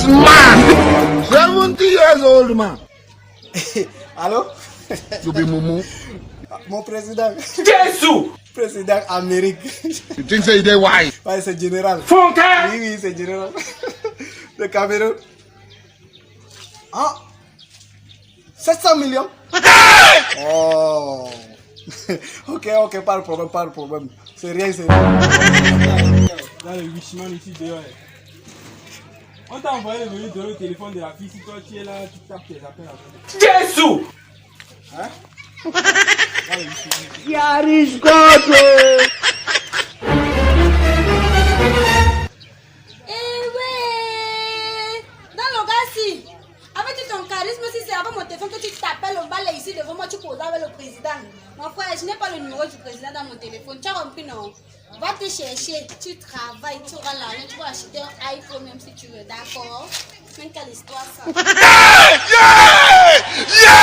man. 70 years old man. Allô? You be mumu. Mon président. Jésus! Président Amérique. You think say they wise? Ouais, c'est général. Fontaine! Oui, oui, c'est général. Le Cameroun. Ah! 700 millions? Oh! Ok, pas de problème. C'est rien, c'est rien. Dans le Wichman ici dehors. On t'a envoyé le donner le téléphone de la fille. Si toi tu es là, tu tapes tes appels avec. Jésus! Hein? Eh ouais! Dans le gars, si, avec ton charisme, si c'est avant mon téléphone que tu t'appelles, on va aller ici devant moi, tu poses avec le président. Mon frère, je n'ai pas le numéro du président dans mon téléphone. Tu as compris, non? Va te chercher, tu travailles, tu auras l'argent, tu vas acheter un iPhone même si tu veux, d'accord? C'est quelle histoire ça? Yeah!